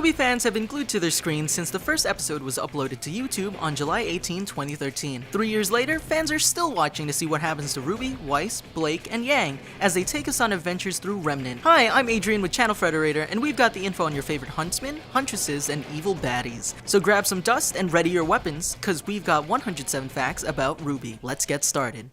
RWBY fans have been glued to their screens since the first episode was uploaded to YouTube on July 18, 2013. 3 years later, fans are still watching to see what happens to RWBY, Weiss, Blake, and Yang as they take us on adventures through Remnant. Hi, I'm Adrian with ChannelFrederator, and we've got the info on your favorite huntsmen, huntresses, and evil baddies. So grab some dust and ready your weapons, cause we've got 107 facts about RWBY. Let's get started.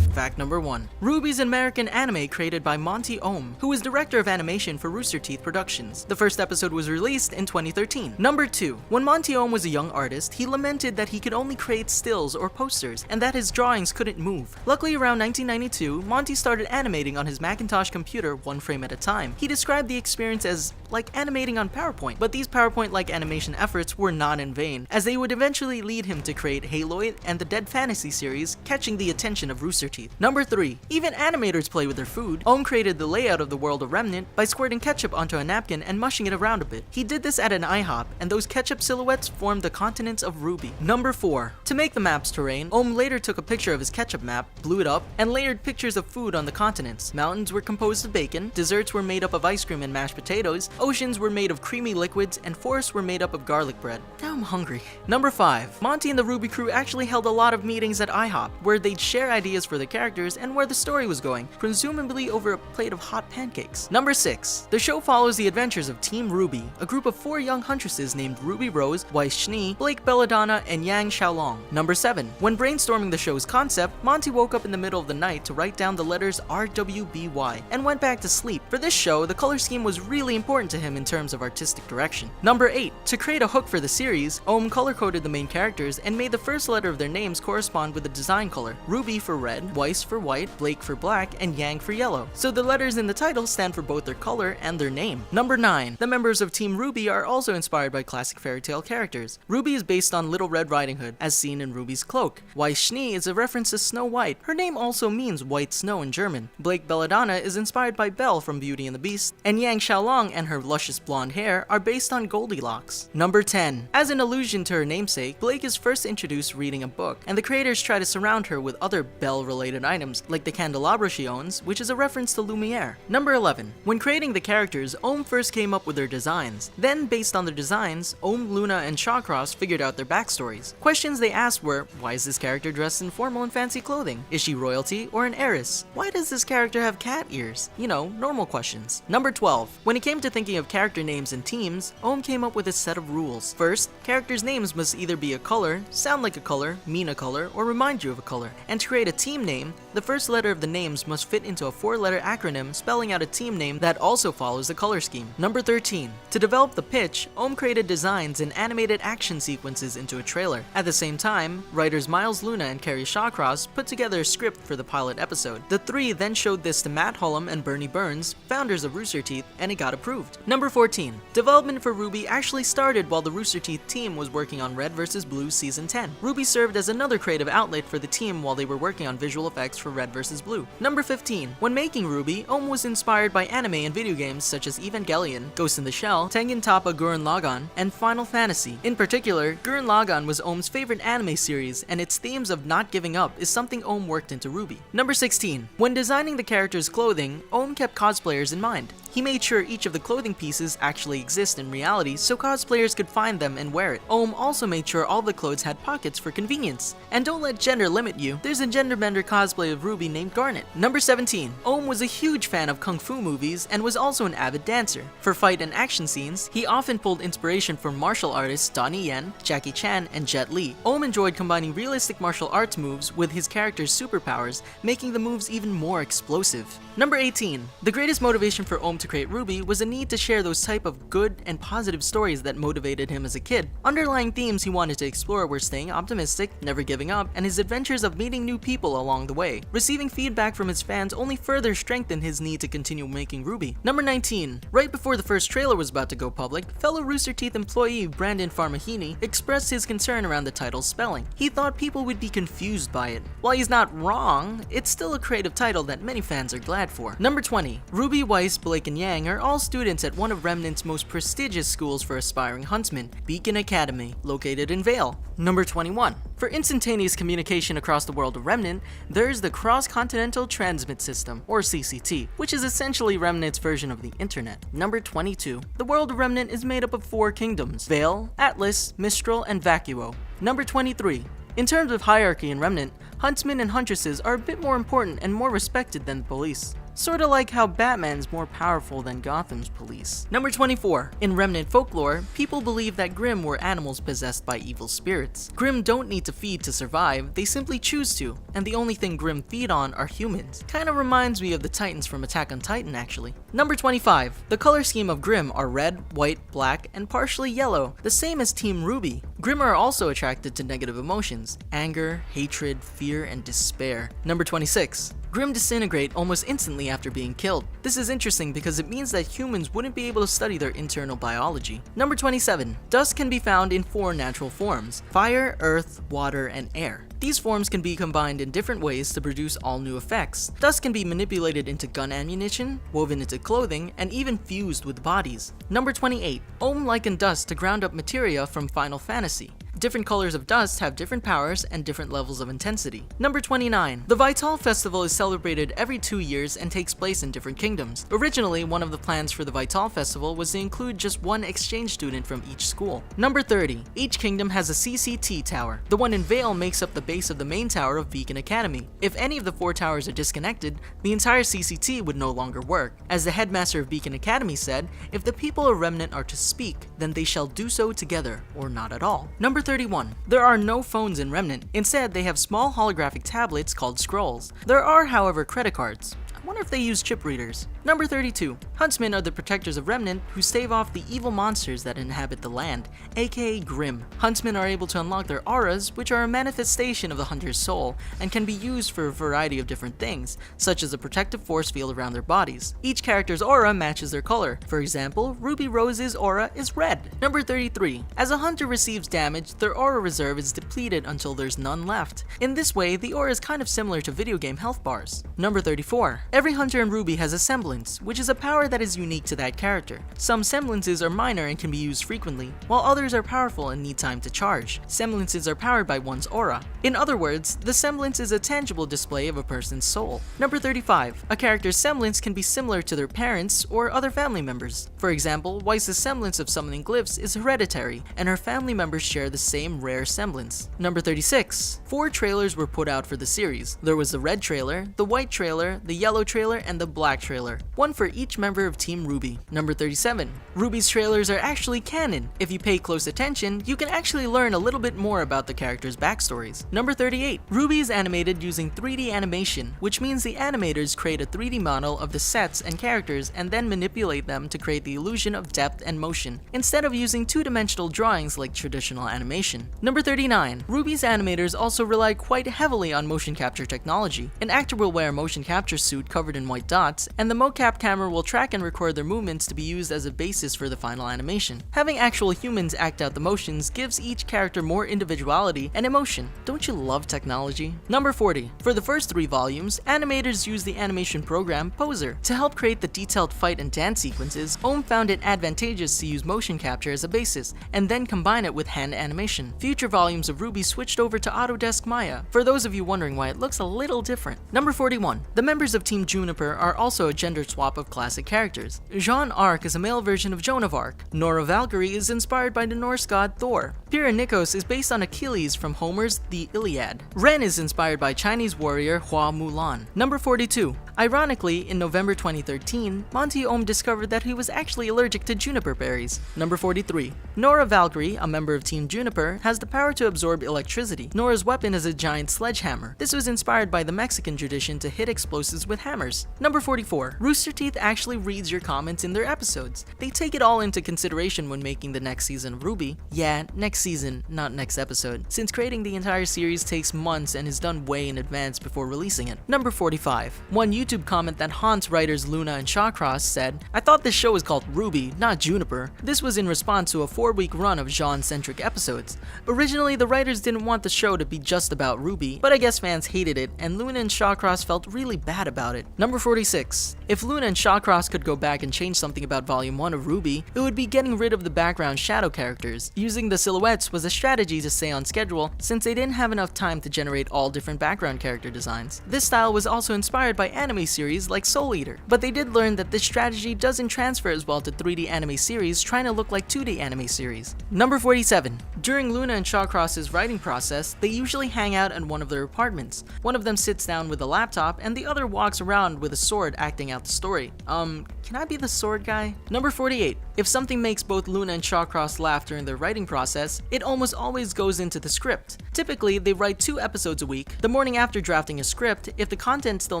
Fact number 1. RWBY is an American anime created by Monty Oum, who was director of animation for Rooster Teeth Productions. The first episode was released in 2013. Number 2. When Monty Oum was a young artist, he lamented that he could only create stills or posters, and that his drawings couldn't move. Luckily, around 1992, Monty started animating on his Macintosh computer one frame at a time. He described the experience as like animating on PowerPoint, but these PowerPoint-like animation efforts were not in vain, as they would eventually lead him to create Haloid and the Dead Fantasy series, catching the attention of Rooster Teeth. Number 3. Even animators play with their food. Oum created the layout of the world of Remnant by squirting ketchup onto a napkin and mushing it around a bit. He did this at an IHOP, and those ketchup silhouettes formed the continents of RWBY. Number 4. To make the map's terrain, Oum later took a picture of his ketchup map, blew it up, and layered pictures of food on the continents. Mountains were composed of bacon, desserts were made up of ice cream and mashed potatoes, oceans were made of creamy liquids, and forests were made up of garlic bread. Now I'm hungry. Number 5. Monty and the RWBY crew actually held a lot of meetings at IHOP, where they'd share ideas for the characters and where the story was going, presumably over a plate of hot pancakes. Number 6. The show follows the adventures of Team RWBY, a group of 4 young huntresses named Ruby Rose, Weiss Schnee, Blake Belladonna, and Yang Xiao Long. Number 7. When brainstorming the show's concept, Monty woke up in the middle of the night to write down the letters RWBY and went back to sleep. For this show, the color scheme was really important to him in terms of artistic direction. Number 8. To create a hook for the series, Oum color-coded the main characters and made the first letter of their names correspond with the design color. RWBY for red, Weiss for white, Blake for black, and Yang for yellow. So the letters in the title stand for both their color and their name. Number 9. The members of Team RWBY are also inspired by classic fairy tale characters. RWBY is based on Little Red Riding Hood, as seen in RWBY's cloak. Weiss Schnee is a reference to Snow White. Her name also means white snow in German. Blake Belladonna is inspired by Belle from Beauty and the Beast, and Yang Xiao Long and her luscious blonde hair are based on Goldilocks. Number 10. As an allusion to her namesake, Blake is first introduced reading a book, and the creators try to surround her with other Belle-related items, like the candelabra she owns, which is a reference to Lumiere. Number 11. When creating the characters, Oum first came up with their designs. Then, based on their designs, Oum, Luna, and Shawcross figured out their backstories. Questions they asked were, why is this character dressed in formal and fancy clothing? Is she royalty or an heiress? Why does this character have cat ears? You know, normal questions. Number 12. When it came to thinking of character names and teams, Oum came up with a set of rules. First, characters' names must either be a color, sound like a color, mean a color, or remind you of a color. And to create a team name, the first letter of the names must fit into a 4-letter acronym spelling out a team name that also follows the color scheme. Number 13. To develop the pitch, Oum created designs and animated action sequences into a trailer. At the same time, writers Miles Luna and Carrie Shawcross put together a script for the pilot episode. The 3 then showed this to Matt Hullum and Bernie Burns, founders of Rooster Teeth, and it got approved. Number 14. Development for RWBY actually started while the Rooster Teeth team was working on Red vs. Blue Season 10. RWBY served as another creative outlet for the team while they were working on visual effects for Red vs. Blue. Number 15. When making RWBY, Oum was inspired by anime and video games such as Evangelion, Ghost in the Shell, Tengen Toppa Gurren Lagann, and Final Fantasy. In particular, Gurren Lagann was Oum's favorite anime series, and its themes of not giving up is something Oum worked into RWBY. Number 16. When designing the characters' clothing, Oum kept cosplayers in mind. He made sure each of the clothing pieces actually exist in reality so cosplayers could find them and wear it. Oum also made sure all the clothes had pockets for convenience. And don't let gender limit you, there's a genderbender cosplay of RWBY named Garnet. Number 17. Oum was a huge fan of kung fu movies and was also an avid dancer. For fight and action scenes, he often pulled inspiration from martial artists Donnie Yen, Jackie Chan, and Jet Li. Oum enjoyed combining realistic martial arts moves with his character's superpowers, making the moves even more explosive. Number 18. The greatest motivation for Oum to create RWBY was a need to share those type of good and positive stories that motivated him as a kid. Underlying themes he wanted to explore were staying optimistic, never giving up, and his adventures of meeting new people along the way. Receiving feedback from his fans only further strengthened his need to continue making RWBY. Number 19. Right before the first trailer was about to go public, fellow Rooster Teeth employee Brandon Farmahini expressed his concern around the title's spelling. He thought people would be confused by it. While he's not wrong, it's still a creative title that many fans are glad get for. Number 20. RWBY, Weiss, Blake, and Yang are all students at one of Remnant's most prestigious schools for aspiring huntsmen, Beacon Academy, located in Vale. Number 21. For instantaneous communication across the world of Remnant, there's the Cross-Continental Transmit System, or CCT, which is essentially Remnant's version of the internet. Number 22. The world of Remnant is made up of 4 kingdoms: Vale, Atlas, Mistral, and Vacuo. Number 23. In terms of hierarchy in Remnant, huntsmen and huntresses are a bit more important and more respected than the police. Sorta like how Batman's more powerful than Gotham's police. Number 24. In Remnant folklore, people believe that Grimm were animals possessed by evil spirits. Grimm don't need to feed to survive, they simply choose to, and the only thing Grimm feed on are humans. Kinda reminds me of the Titans from Attack on Titan, actually. Number 25. The color scheme of Grimm are red, white, black, and partially yellow, the same as Team RWBY. Grimm are also attracted to negative emotions: anger, hatred, fear, and despair. Number 26. Grimm disintegrate almost instantly after being killed. This is interesting because it means that humans wouldn't be able to study their internal biology. Number 27. Dust can be found in 4 natural forms: fire, earth, water, and air. These forms can be combined in different ways to produce all new effects. Dust can be manipulated into gun ammunition, woven into clothing, and even fused with bodies. Number 28. Oum likened dust to ground up materia from Final Fantasy. Different colors of dust have different powers and different levels of intensity. Number 29. The Vital Festival is celebrated every 2 years and takes place in different kingdoms. Originally, one of the plans for the Vital Festival was to include just one exchange student from each school. Number 30. Each kingdom has a CCT tower. The one in Vale makes up the base of the main tower of Beacon Academy. If any of the 4 towers are disconnected, the entire CCT would no longer work. As the headmaster of Beacon Academy said, if the people of Remnant are to speak, then they shall do so together, or not at all. Number 31. There are no phones in Remnant. Instead, they have small holographic tablets called scrolls. There are, however, credit cards. I wonder if they use chip readers. Number 32. Huntsmen are the protectors of Remnant who stave off the evil monsters that inhabit the land, aka Grimm. Huntsmen are able to unlock their auras, which are a manifestation of the hunter's soul, and can be used for a variety of different things, such as a protective force field around their bodies. Each character's aura matches their color. For example, Ruby Rose's aura is red. Number 33. As a hunter receives damage, their aura reserve is depleted until there's none left. In this way, the aura is kind of similar to video game health bars. Number 34. Every hunter in RWBY has a semblance, which is a power that is unique to that character. Some semblances are minor and can be used frequently, while others are powerful and need time to charge. Semblances are powered by one's aura. In other words, the semblance is a tangible display of a person's soul. Number 35. A character's semblance can be similar to their parents or other family members. For example, Weiss's semblance of summoning glyphs is hereditary, and her family members share the same rare semblance. Number 36. 4 trailers were put out for the series. There was the red trailer, the white trailer, the yellow trailer, and the black trailer. One for each member of Team RWBY. Number 37. RWBY's trailers are actually canon. If you pay close attention, you can actually learn a little bit more about the characters' backstories. Number 38. RWBY is animated using 3D animation, which means the animators create a 3D model of the sets and characters and then manipulate them to create the illusion of depth and motion, instead of using 2-dimensional drawings like traditional animation. Number 39. RWBY's animators also rely quite heavily on motion capture technology. An actor will wear a motion capture suit covered in white dots, and the mocap camera will track and record their movements to be used as a basis for the final animation. Having actual humans act out the motions gives each character more individuality and emotion. Don't you love technology? Number 40. For the first 3 volumes, animators used the animation program Poser. To help create the detailed fight and dance sequences, Oum found it advantageous to use motion capture as a basis, and then combine it with hand animation. Future volumes of RWBY switched over to Autodesk Maya, for those of you wondering why it looks a little different. Number 41. The members of Team Juniper are also a gender swap of classic characters. Jeanne Arc is a male version of Joan of Arc. Nora Valkyrie is inspired by the Norse god Thor. Pyrrha Nikos is based on Achilles from Homer's The Iliad. Ren is inspired by Chinese warrior Hua Mulan. Number 42. Ironically, in November 2013, Monty Oum discovered that he was actually allergic to juniper berries. Number 43. Nora Valkyrie, a member of Team Juniper, has the power to absorb electricity. Nora's weapon is a giant sledgehammer. This was inspired by the Mexican tradition to hit explosives with hammers. Number 44. Rooster Teeth actually reads your comments in their episodes. They take it all into consideration when making the next season of RWBY. Yeah, next season, not next episode, since creating the entire series takes months and is done way in advance before releasing it. Number 45. One YouTube comment that haunts writers Luna and Shawcross said, "I thought this show was called RWBY, not Juniper." This was in response to a 4-week run of Jean-centric episodes. Originally, the writers didn't want the show to be just about RWBY, but I guess fans hated it, and Luna and Shawcross felt really bad about it. it. Number 46. If Luna and Shawcross could go back and change something about Volume 1 of RWBY, it would be getting rid of the background shadow characters. Using the silhouettes was a strategy to stay on schedule since they didn't have enough time to generate all different background character designs. This style was also inspired by anime series like Soul Eater, but they did learn that this strategy doesn't transfer as well to 3D anime series trying to look like 2D anime series. Number 47. During Luna and Shawcross's writing process, they usually hang out in one of their apartments. One of them sits down with a laptop and the other walks around with a sword acting out the story. Can I be the sword guy? Number 48. If something makes both Luna and Shawcross laugh during their writing process, it almost always goes into the script. Typically, they write 2 episodes a week. The morning after drafting a script, if the content still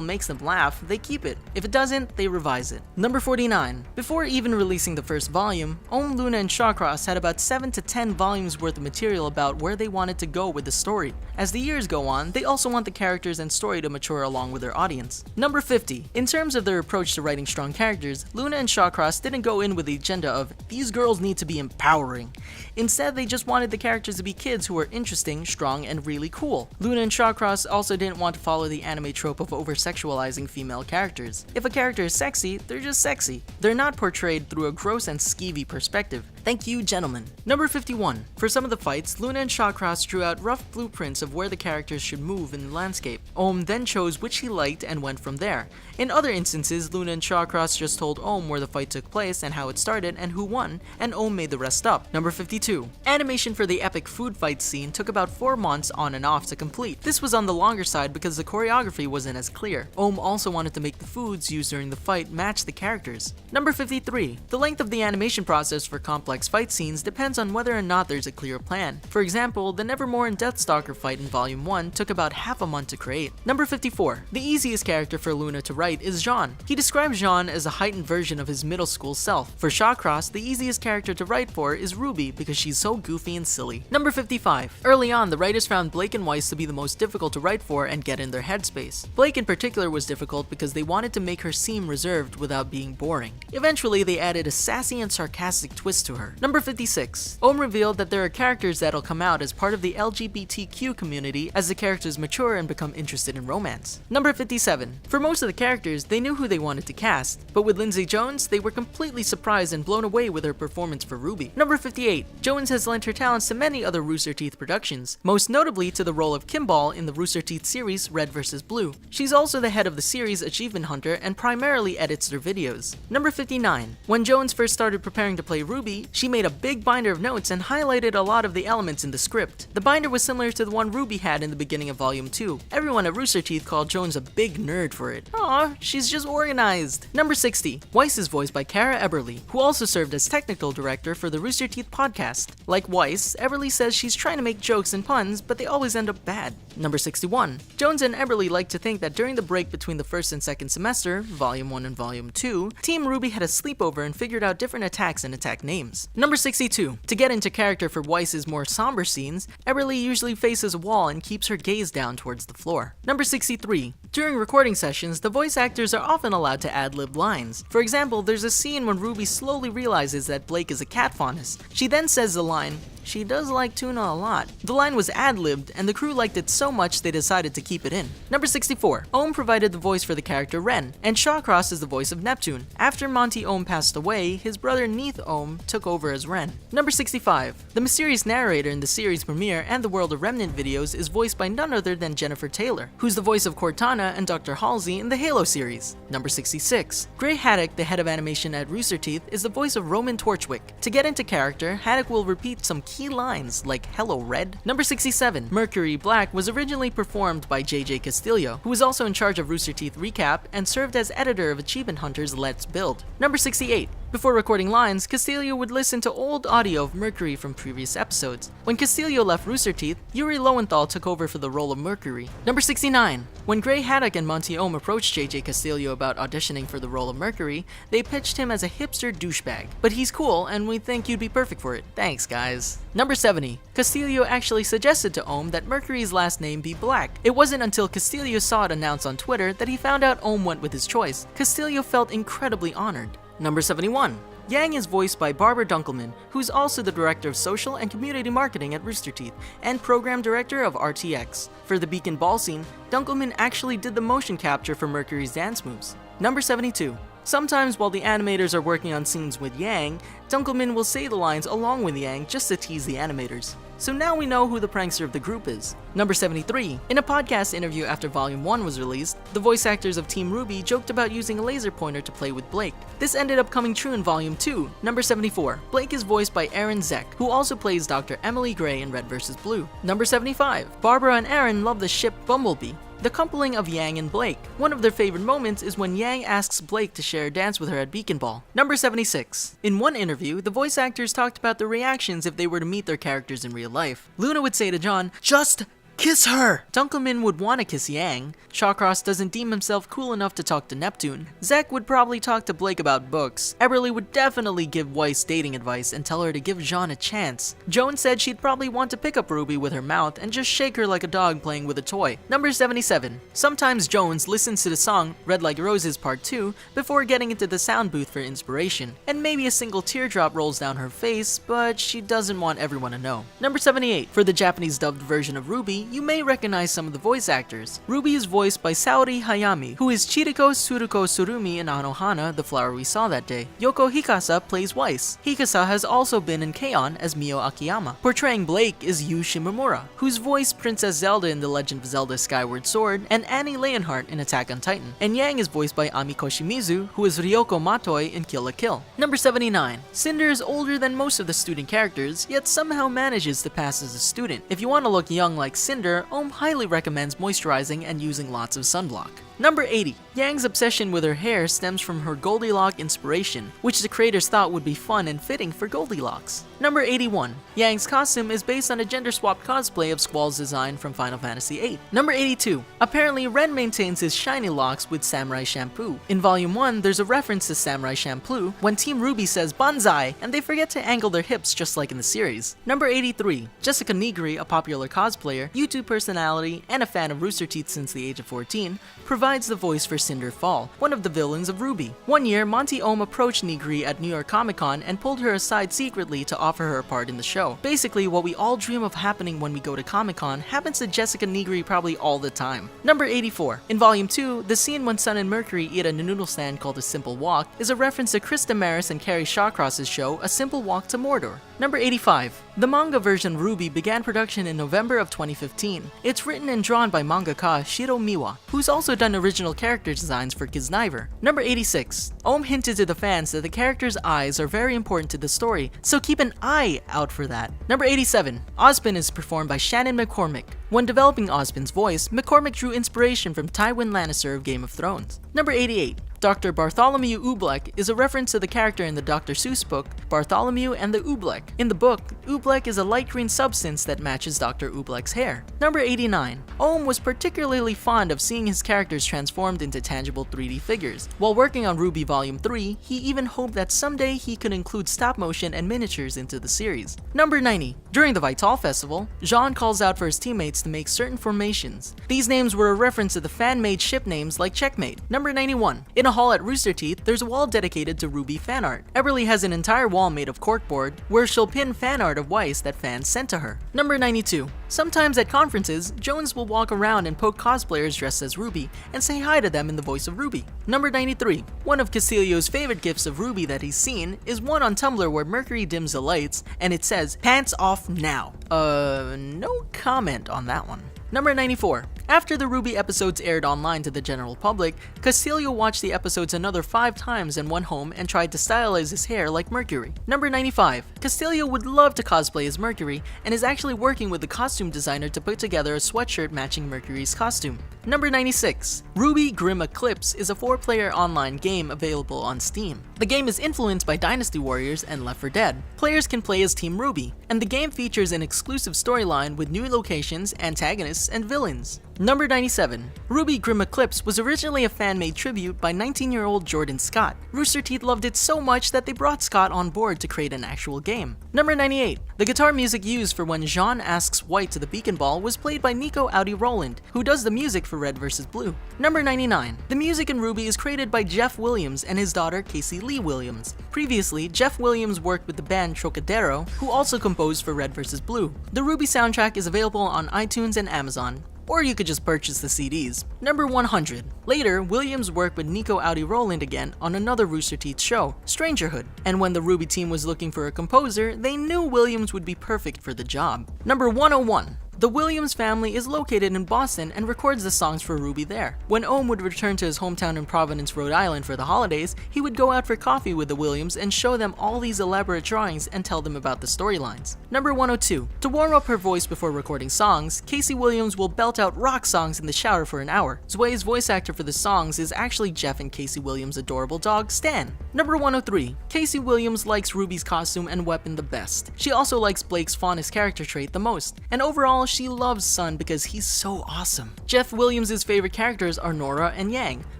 makes them laugh, they keep it. If it doesn't, they revise it. Number 49. Before even releasing the first volume, Oum, Luna, and Shawcross had about 7 to 10 volumes worth of material about where they wanted to go with the story. As the years go on, they also want the characters and story to mature along with their audience. Number 50. In terms of their approach to writing strong characters, Luna and Shawcross didn't go in with the agenda of, these girls need to be empowering. Instead, they just wanted the characters to be kids who were interesting, strong, and really cool. Luna and Shawcross also didn't want to follow the anime trope of over-sexualizing female characters. If a character is sexy, they're just sexy. They're not portrayed through a gross and skeevy perspective. Thank you, gentlemen. Number 51. For some of the fights, Luna and Shawcross drew out rough blueprints of where the characters should move in the landscape. Oum then chose which he liked and went from there. In other instances, Luna and Shawcross just told Oum where the fight took place and how it started and who won, and Oum made the rest up. Number 52. Animation for the epic food fight scene took about 4 months on and off to complete. This was on the longer side because the choreography wasn't as clear. Oum also wanted to make the foods used during the fight match the characters. Number 53. The length of the animation process for complex fight scenes depends on whether or not there's a clear plan. For example, the Nevermore and Deathstalker fight in Volume 1 took about half a month to create. Number 54. The easiest character for Luna to write is Jean. He describes Jean as a heightened version of his middle school self. For Shawcross, the easiest character to write for is RWBY because she's so goofy and silly. Number 55. Early on, the writers found Blake and Weiss to be the most difficult to write for and get in their headspace. Blake in particular was difficult because they wanted to make her seem reserved without being boring. Eventually, they added a sassy and sarcastic twist to her. Number 56. Oum revealed that there are characters that'll come out as part of the LGBTQ community as the characters mature and become interested in romance. Number 57. For most of the characters, they knew who they wanted to cast, but with Lindsay Jones, they were completely surprised and blown away with her performance for RWBY. Number 58. Jones has lent her talents to many other Rooster Teeth productions, most notably to the role of Kimball in the Rooster Teeth series Red vs. Blue. She's also the head of the series Achievement Hunter and primarily edits their videos. Number 59. When Jones first started preparing to play RWBY, she made a big binder of notes and highlighted a lot of the elements in the script. The binder was similar to the one RWBY had in the beginning of Volume 2. Everyone at Rooster Teeth called Jones a big nerd for it. Aw, she's just organized. Number 60. Weiss is voiced by Kara Eberly, who also served as technical director for the Rooster Teeth podcast. Like Weiss, Eberly says she's trying to make jokes and puns, but they always end up bad. Number 61. Jones and Eberly like to think that during the break between the first and second semester, Volume 1 and Volume 2, Team RWBY had a sleepover and figured out different attacks and attack names. Number 62. To get into character for Weiss's more somber scenes, Eberly usually faces a wall and keeps her gaze down towards the floor. Number 63. During recording sessions, the voice actors are often allowed to ad-lib lines. For example, there's a scene when RWBY slowly realizes that Blake is a cat faunus. She then says the line, "She does like tuna a lot." The line was ad-libbed, and the crew liked it so much they decided to keep it in. Number 64. Oum provided the voice for the character Ren, and Shawcross is the voice of Neptune. After Monty Oum passed away, his brother Neith Oum took over as Ren. Number 65. The mysterious narrator in the series premiere and the World of Remnant videos is voiced by none other than Jennifer Taylor, who's the voice of Cortana and Dr. Halsey in the Halo series. Number 66. Gray Haddock, the head of animation at Rooster Teeth, is the voice of Roman Torchwick. To get into character, Haddock will repeat some key lines like "Hello, Red." Number 67. Mercury Black was originally performed by JJ Castillo, who was also in charge of Rooster Teeth Recap and served as editor of Achievement Hunter's Let's Build. Number 68. Before recording lines, Castillo would listen to old audio of Mercury from previous episodes. When Castillo left Rooster Teeth, Yuri Lowenthal took over for the role of Mercury. Number 69. When Gray Haddock and Monty Oum approached JJ Castillo about auditioning for the role of Mercury, they pitched him as a hipster douchebag. But he's cool, and we think you'd be perfect for it. Thanks, guys. Number 70. Castillo actually suggested to Oum that Mercury's last name be Black. It wasn't until Castillo saw it announced on Twitter that he found out Oum went with his choice. Castillo felt incredibly honored. Number 71. Yang is voiced by Barbara Dunkelman, who's also the director of social and community marketing at Rooster Teeth, and program director of RTX. For the Beacon Ball scene, Dunkelman actually did the motion capture for Mercury's dance moves. Number 72. Sometimes while the animators are working on scenes with Yang, Dunkelman will say the lines along with Yang just to tease the animators. So now we know who the prankster of the group is. Number 73. In a podcast interview after Volume 1 was released, the voice actors of Team RWBY joked about using a laser pointer to play with Blake. This ended up coming true in Volume 2. Number 74. Blake is voiced by Aaron Zek, who also plays Dr. Emily Gray in Red vs. Blue. Number 75. Barbara and Aaron love the ship Bumblebee. The coupling of Yang and Blake. One of their favorite moments is when Yang asks Blake to share a dance with her at Beacon Ball. Number 76. In one interview, the voice actors talked about their reactions if they were to meet their characters in real life. Luna would say to John, "Just kiss her!" Dunkelman would want to kiss Yang. Shawcross doesn't deem himself cool enough to talk to Neptune. Zek would probably talk to Blake about books. Eberly would definitely give Weiss dating advice and tell her to give Jean a chance. Joan said she'd probably want to pick up Ruby with her mouth and just shake her like a dog playing with a toy. Number 77. Sometimes Jones listens to the song Red Like Roses Part 2 before getting into the sound booth for inspiration, and maybe a single teardrop rolls down her face, but she doesn't want everyone to know. Number 78. For the Japanese dubbed version of RWBY, you may recognize some of the voice actors. RWBY is voiced by Saori Hayami, who is Chiriko Tsuruko Surumi in Anohana, the flower we saw that day. Yoko Hikasa plays Weiss. Hikasa has also been in K-On! As Mio Akiyama. Portraying Blake is Yu Shimomura, who's voiced Princess Zelda in The Legend of Zelda Skyward Sword and Annie Leonhardt in Attack on Titan. And Yang is voiced by Ami Koshimizu, who is Ryoko Matoi in Kill la Kill. Number 79. Cinder is older than most of the student characters, yet somehow manages to pass as a student. If you want to look young like Cinder, Oum highly recommends moisturizing and using lots of sunblock. Number 80. Yang's obsession with her hair stems from her Goldilocks inspiration, which the creators thought would be fun and fitting for Goldilocks. Number 81. Yang's costume is based on a gender-swapped cosplay of Squall's design from Final Fantasy VIII. Number 82. Apparently, Ren maintains his shiny locks with samurai shampoo. In Volume 1, there's a reference to samurai shampoo when Team RWBY says Banzai, and they forget to angle their hips just like in the series. Number 83. Jessica Nigri, a popular cosplayer, YouTube personality, and a fan of Rooster Teeth since the age of 14, provides the voice for Cinder Fall, one of the villains of RWBY. One year, Monty Oum approached Nigri at New York Comic Con and pulled her aside secretly to offer her a part in the show. Basically, what we all dream of happening when we go to Comic Con happens to Jessica Nigri probably all the time. Number 84. In Volume 2, the scene when Sun and Mercury eat a noodle stand called A Simple Walk is a reference to Chris Damaris and Carrie Shawcross's show A Simple Walk to Mordor. Number 85. The manga version of RWBY began production in November of 2015. It's written and drawn by mangaka Shiro Miwa, who's also done original character designs for Kiznaiver. Number 86. Oum hinted to the fans that the characters' eyes are very important to the story, so keep an eye out for that. Number 87. Ozpin is performed by Shannon McCormick. When developing Ozpin's voice, McCormick drew inspiration from Tywin Lannister of Game of Thrones. Number 88. Dr. Bartholomew Oobleck is a reference to the character in the Dr. Seuss book, Bartholomew and the Oobleck. In the book, Oobleck is a light green substance that matches Dr. Oobleck's hair. Number 89. Oum was particularly fond of seeing his characters transformed into tangible 3D figures. While working on RWBY Volume 3, he even hoped that someday he could include stop motion and miniatures into the series. Number 90. During the Vital Festival, Jean calls out for his teammates to make certain formations. These names were a reference to the fan-made ship names like Checkmate. Number 91. In a hall at Rooster Teeth, there's a wall dedicated to RWBY fan art. Eberly has an entire wall made of corkboard where she'll pin fan art of Weiss that fans sent to her. Number 92. Sometimes at conferences, Jones will walk around and poke cosplayers dressed as RWBY and say hi to them in the voice of RWBY. Number 93. One of Casilio's favorite gifs of RWBY that he's seen is one on Tumblr where Mercury dims the lights and it says, "Pants off now." No comment on that one. Number 94. After the RWBY episodes aired online to the general public, Casilio watched the episodes another 5 times and went home and tried to stylize his hair like Mercury. Number 95. Casilio would love to cosplay as Mercury and is actually working with the costume designer to put together a sweatshirt matching Mercury's costume. Number 96. RWBY Grimm Eclipse is a 4-player online game available on Steam. The game is influenced by Dynasty Warriors and Left 4 Dead. Players can play as Team RWBY, and the game features an exclusive storyline with new locations, antagonists, and villains. Number 97. RWBY Grimm Eclipse was originally a fan-made tribute by 19-year-old Jordan Scott. Rooster Teeth loved it so much that they brought Scott on board to create an actual game. Number 98. The guitar music used for when Jean asks White to the Beacon Ball was played by Nico Audi Roland, who does the music for Red vs. Blue. Number 99. The music in RWBY is created by Jeff Williams and his daughter Casey Lee Williams. Previously, Jeff Williams worked with the band Trocadero, who also composed for Red vs. Blue. The RWBY soundtrack is available on iTunes and Amazon, or you could just purchase the CDs. Number 100. Later, Williams worked with Nico Audi Roland again on another Rooster Teeth show, Strangerhood, and when the RWBY team was looking for a composer, they knew Williams would be perfect for the job. Number 101. The Williams family is located in Boston and records the songs for RWBY there. When Oum would return to his hometown in Providence, Rhode Island for the holidays, he would go out for coffee with the Williams and show them all these elaborate drawings and tell them about the storylines. Number 102. To warm up her voice before recording songs, Casey Williams will belt out rock songs in the shower for an hour. Zway's voice actor for the songs is actually Jeff and Casey Williams' adorable dog, Stan. Number 103. Casey Williams likes RWBY's costume and weapon the best. She also likes Blake's fondest character trait the most, and overall, she loves Sun because he's so awesome. Jeff Williams' favorite characters are Nora and Yang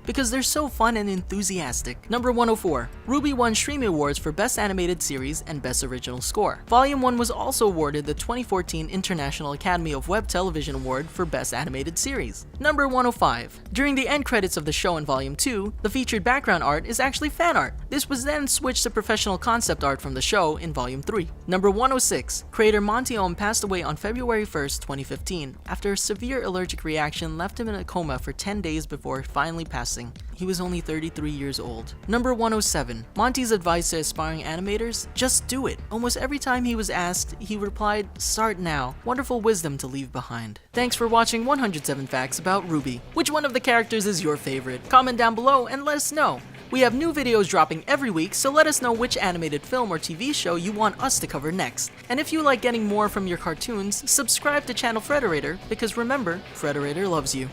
because they're so fun and enthusiastic. Number 104. RWBY won Streamy Awards for Best Animated Series and Best Original Score. Volume 1 was also awarded the 2014 International Academy of Web Television Award for Best Animated Series. Number 105. During the end credits of the show in Volume 2, the featured background art is actually fan art. This was then switched to professional concept art from the show in Volume 3. Number 106. Creator Monty Oum passed away on February 1st, 2015, after a severe allergic reaction left him in a coma for 10 days before finally passing. He was only 33 years old. Number 107. Monty's advice to aspiring animators? Just do it. Almost every time he was asked, he replied, "Start now." Wonderful wisdom to leave behind. Thanks for watching 107 Facts about RWBY. Which one of the characters is your favorite? Comment down below and let us know. We have new videos dropping every week, so let us know which animated film or TV show you want us to cover next. And if you like getting more from your cartoons, subscribe to ChannelFrederator, because remember, Frederator loves you.